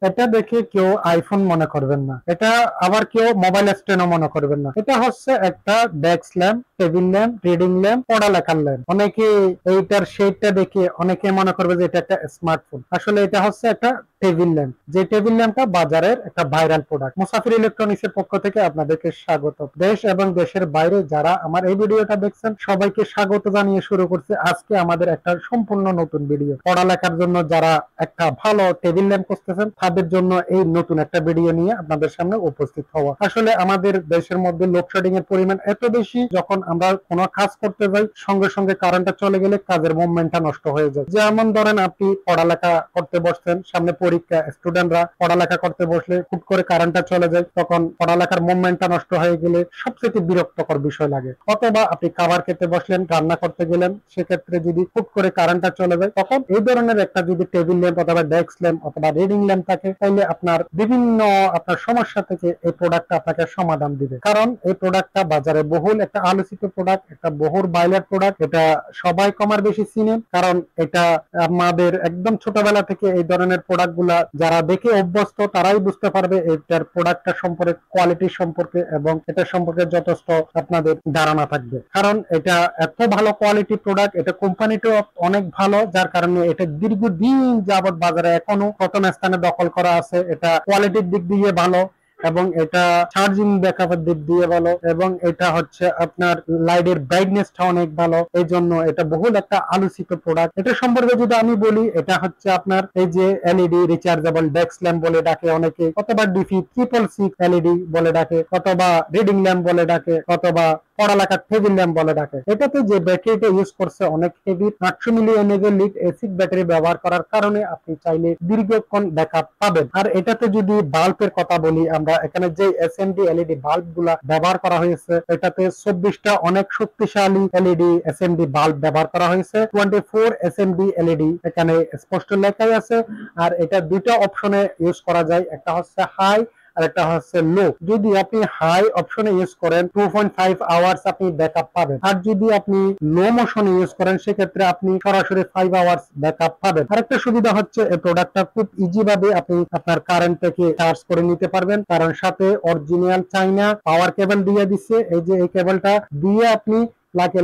এটা দেখে কেউ আইফোন মনে করবেন না, এটা আবার কেউ মোবাইল স্ট্যান্ডও মনে করবেন না। এটা হচ্ছে একটা desk lamp, table lamp, reading lamp, পড়ালেখার ল্যাম্প। অনেকে এইটার শেডটা দেখে অনেকে মনে করবে যে এটা একটা স্মার্টফোন। আসলে এটা হচ্ছে একটা টেবিল ল্যাম্প, যে টেবিল ল্যাম্পটা বাজারের একটা ভাইরাল প্রোডাক্ট। মুসাফির ইলেকট্রনিক্স এর পক্ষ থেকে আপনাদেরকে স্বাগত। দেশ এবং দেশের বাইরে যারা আমার এই ভিডিওটা দেখছেন সবাইকে স্বাগত জানিয়ে শুরু করছে আজকে আমাদের একটা সম্পূর্ণ নতুন ভিডিও। পড়ালেখার জন্য যারা একটা ভালো টেবিল ল্যাম্প খুঁজতেছেন তাদের জন্য এই নতুন একটা ভিডিও নিয়ে আপনাদের সামনে উপস্থিত হওয়া। আসলে আমাদের দেশের মধ্যে লোডশেডিং এর পরিমাণ এত বেশি, যখন আমরা কোনো কাজ করতে যাই সঙ্গে সঙ্গে কারেন্টটা চলে গেলে কাজের মুভমেন্টটা নষ্ট হয়ে যায়। যেমন ধরেন আপনি পড়ালেখা করতে বসছেন, সামনে পরীক্ষা, স্টুডেন্টরা পড়ালেখা করতে বসলে হুট করে কারেন্টটা চলে যায়, তখন পড়ালেখার মুভমেন্টটা নষ্ট হয়ে গেলে সবচেয়ে বিরক্তকর বিষয় লাগে। অথবা আপনি খাবার খেতে বসলেন, রান্না করতে গেলেন, সেক্ষেত্রে যদি হুট করে কারেন্টটা চলে যায়, তখন এই ধরনের একটা যদি টেবিল ল্যাম্প অথবা ডেস্ক ল্যাম্প অথবা রিডিং ল্যাম্প থাকে তাহলে আপনার বিভিন্ন আপনার সমস্যা থেকে এই প্রোডাক্টটা আপনাকে সমাধান দিবে। কারণ এই প্রোডাক্টটা বাজারে বহুল একটা আলোচিত প্রোডাক্ট, একটা বহুল ভাইরাল প্রোডাক্ট। এটা সবাই কমার বেশি চিনেন, কারণ এটা আমাদের একদম ছোটবেলা থেকে এই ধরনের প্রোডাক্ট গুলা যারা দেখে অভ্যস্ত তারাই বুঝতে পারবে এটার প্রোডাক্টটা সম্পর্কে, কোয়ালিটি সম্পর্কে, এবং এটা সম্পর্কে যথেষ্ট আপনাদের ধারণা থাকবে। কারণ এটা এত ভালো কোয়ালিটি প্রোডাক্ট, এটা কোম্পানিটাও অনেক ভালো, যার কারণে এটা দীর্ঘদিন যাবত বাজারে এখনো প্রথম স্থানে দখল করা আছে। এটা কোয়ালিটির দিক দিয়ে ভালো, এবং এটা চার্জিং ব্যাকআপের দিক দিয়ে ভালো, এবং এটা হচ্ছে আপনার লাইটের ব্রাইটনেসটা অনেক ভালো। এই জন্য এটা বহুল একটা আলোচিত প্রোডাক্ট। এটা সম্পর্কে যদি আমি বলি, এটা হচ্ছে আপনার এই যে এলইডি রিচার্জেবল ডেস্ক ল্যাম্প বলে ডাকে অনেকে, অথবা ডিপি 666 এলইডি বলে ডাকে, অথবা রিডিং ল্যাম্প বলে ডাকে, অথবা পড়ালেখার টেবিল ল্যাম্প বলে ডাকে। এটাতে যে ব্যাটারিটা ইউজ করছে অনেক হেভি, 800 মিলি এমএএইচ লিড অ্যাসিড ব্যাটারি ব্যবহার করার কারণে আপনি চাইলে দীর্ঘক্ষণ ব্যাকআপ পাবেন। আর এটাতে যদি বাল্বের কথা বলি, আমরা এখানে যে এসএমডি এলইডি বাল্ব গুলা ব্যবহার করা হয়েছে, এটাতে 24টা অনেক শক্তিশালী এলইডি এসএমডি বাল্ব ব্যবহার করা হয়েছে। 24 এসএমডি এলইডি এখানে স্পষ্ট লেখাই আছে। আর এটা দুইটা অপশনে ইউজ করা যায়, একটা হচ্ছে হাই আর একটা হচ্ছে লো। যদি আপনি হাই অপশনে ইউজ করেন 2.5 আওয়ার্স আপনি ব্যাকআপ পাবেন, আর যদি আপনি লো মোশনে ইউজ করেন সেক্ষেত্রে আপনি সরাসরি 5 আওয়ার্স ব্যাকআপ পাবেন। আরেকটা সুবিধা হচ্ছে এই প্রোডাক্টটা খুব ইজি ভাবে আপনি আপনার কারেন্ট থেকে চার্জ করে নিতে পারবেন, কারণ সাথে অরিজিনাল চাইনা পাওয়ার কেবল দিয়ে দিচ্ছে। এই যে এই কেবলটা দিয়ে আপনি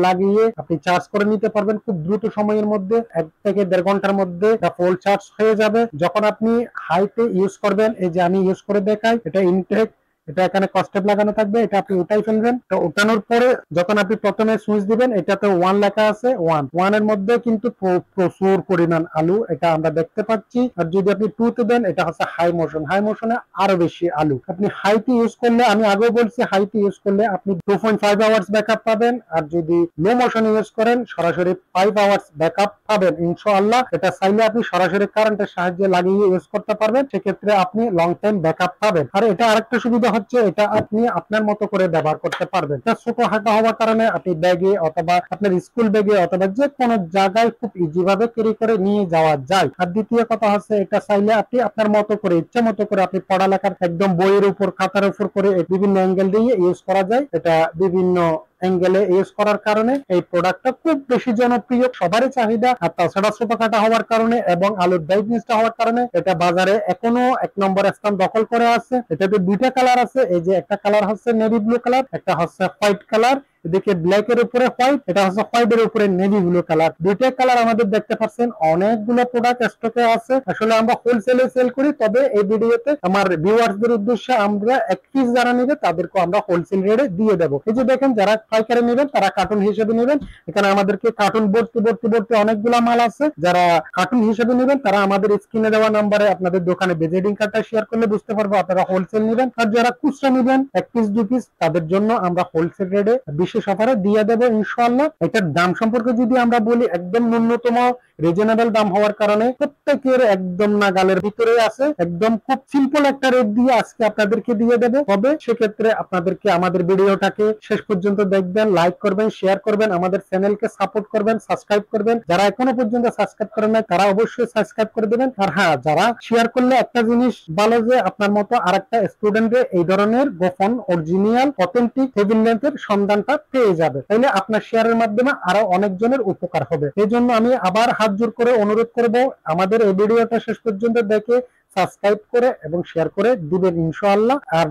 লাগিয়ে আপনি চার্জ করে নিতে পারবেন খুব দ্রুত সময়ের মধ্যে, 1 থেকে 1.5 ঘন্টার মধ্যে ফুল চার্জ হয়ে যাবে। যখন আপনি হাইতে ইউজ করবেন, এই যে আমি ইউজ করে দেখাই, এটা ইনটেক, এটা এখানে কস্টেপ লাগানো থাকবে, এটা আপনি উঠাই ফেলবেন। তো উঠানোর পরে যখন আপনি প্রথমে সুইচ দিবেন, এটাতে 1 লেখা আছে, 1 এর মধ্যে কিন্তু প্রচুর পরিমাণ আলু, এটা আমরা দেখতে পাচ্ছি। আর যদি আপনি 2 তে দেন, এটা হচ্ছে হাই মোশন, হাই মোশনে আরো বেশি আলু। আপনি হাইতে ইউজ করলে, আমি আগেও বলছি, হাইতে ইউজ করলে আপনি 2.5 আওয়ার্স ব্যাকআপ পাবেন, আর যদি লো মোশনে ইউজ করেন সরাসরি 5 আওয়ার্স ব্যাকআপ পাবেন ইনশাআল্লাহ। এটা চাইলে আপনি সরাসরি কারেন্টের সাহায্যে লাগিয়ে ইউজ করতে পারবেন, সেক্ষেত্রে আপনি লং টাইম ব্যাকআপ পাবেন। আর এটা আরেকটা সুবিধা হচ্ছে, এটা আপনি আপনার মতো করে ব্যবহার করতে পারবেন। এটা ছোট হাঁটা হওয়ার কারণে আপনি ব্যাগে অথবা আপনার স্কুল ব্যাগে অথবা যে কোনো জায়গায় খুব ইজি ভাবে ক্যারি করে নিয়ে যাওয়া যায়। আর দ্বিতীয় কথা হচ্ছে, এটা চাইলে আপনি আপনার মতো করে, ইচ্ছা মতো করে আপনি পড়ালেখার একদম বইয়ের উপর, খাতার উপর করে বিভিন্ন অ্যাঙ্গেল দিয়ে ইউজ করা যায়। এটা বিভিন্ন অ্যাঙ্গেলে ইউজ করার কারণে এই প্রোডাক্টটা খুব বেশি জনপ্রিয়, সবারই চাহিদা। আর তাছাড়া ছোটখাটো হওয়ার কারণে এবং আলোর ব্রাইটনেসটা হওয়ার কারণে এটা বাজারে এখনো 1 নম্বর স্থান দখল করে আছে। এটাতে 2টা কালার আছে, এই যে একটা কালার হচ্ছে নেভি ব্লু কালার, একটা হচ্ছে হোয়াইট কালার। এদিকে ব্ল্যাক এর উপরে হোয়াইট, এটা হচ্ছে হোয়াইট এর উপরে নেভি ব্লু কালার। দুইটা কালার আমাদের দেখতে পাচ্ছেন। অনেকগুলো প্রোডাক্ট স্টকে আছে। আসলে আমরা হোলসেলে সেল করি, তবে এই ভিডিওতে আমার ভিউয়ার্সদের উদ্দেশ্যে আমরা 1 পিস যারা নেবে তাদেরকে আমরা হোলসেল রেটে দিয়ে দেব। এই যে দেখেন, যারা পাইকারি নেবেন তারা কার্টুন হিসেবে নেবেন। এখানে আমাদেরকে কার্টুন ভর্তি ভর্তি ভর্তি অনেকগুলো মাল আছে। যারা কার্টুন হিসেবে নেবেন তারা আমাদের স্ক্রিনে দেওয়া নম্বরে আপনাদের দোকানে ভিজিটিং কার্ডটা শেয়ার করলে বুঝতে পারবো আপনারা হোলসেল নেবেন। আর যারা খুচরা নেবেন 1 পিস 2 পিস, তাদের জন্য আমরা হোলসেল রেটে বিশেষ অফারে দিয়ে দেবো ইনশাআল্লাহ। এটার দাম সম্পর্কে যদি আমরা বলি, একদম ন্যূনতম রিজনেবল দাম হওয়ার কারণে প্রত্যেকের একদম নাগালের ভিতরে আছে। একদম খুব সিম্পল একটা রেট দিয়ে আজকে আপনাদেরকে দিয়ে দেবো। তবে সেক্ষেত্রে আপনাদেরকে আমাদের ভিডিওটাকে শেষ পর্যন্ত দেখবেন, লাইক করবেন, শেয়ার করবেন, আমাদের চ্যানেলকে সাপোর্ট করবেন, সাবস্ক্রাইব করবেন। যারা এখনো পর্যন্ত সাবস্ক্রাইব করেন নাই তারা অবশ্যই সাবস্ক্রাইব করে দেবেন। আর হ্যাঁ, যারা শেয়ার করলে একটা জিনিস ভালো, যে আপনার মতো আরেকটা স্টুডেন্টে এই ধরনের গোপন অরিজিনাল অথেন্টিক টেবিল ল্যাম্পের সন্ধানটা পেয়ে যাবে। তাহলে আপনার শেয়ারের মাধ্যমে আরো অনেকজনের উপকার হবে। এই জন্য আমি আবার হাত হাত জোর করে অনুরোধ করব আমাদের এই ভিডিওটা শেষ পর্যন্ত দেখে সাবস্ক্রাইব করে এবং শেয়ার করে দিবেন ইনশাআল্লাহ। আর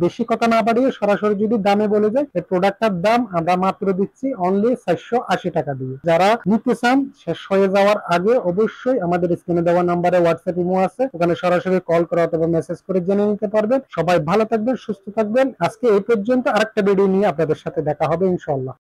বেশি কথা না বাড়িয়ে সরাসরি যদি দামে বলে যায়, এই প্রোডাক্টটার দাম আমরা মাত্র দিচ্ছি অনলি 480 টাকা দিয়ে। যারা নিতে চান শেষ হয়ে যাওয়ার আগে অবশ্যই আমাদের স্ক্রিনে দেওয়া নাম্বারে হোয়াটসঅ্যাপ ইমো আছে, ওখানে সরাসরি কল করে অথবা মেসেজ করে জেনে নিতে পারবেন। সবাই ভালো থাকবেন, সুস্থ থাকবেন। আজকে এই পর্যন্ত, আরেকটা ভিডিও নিয়ে আপনাদের সাথে দেখা হবে ইনশাআল্লাহ।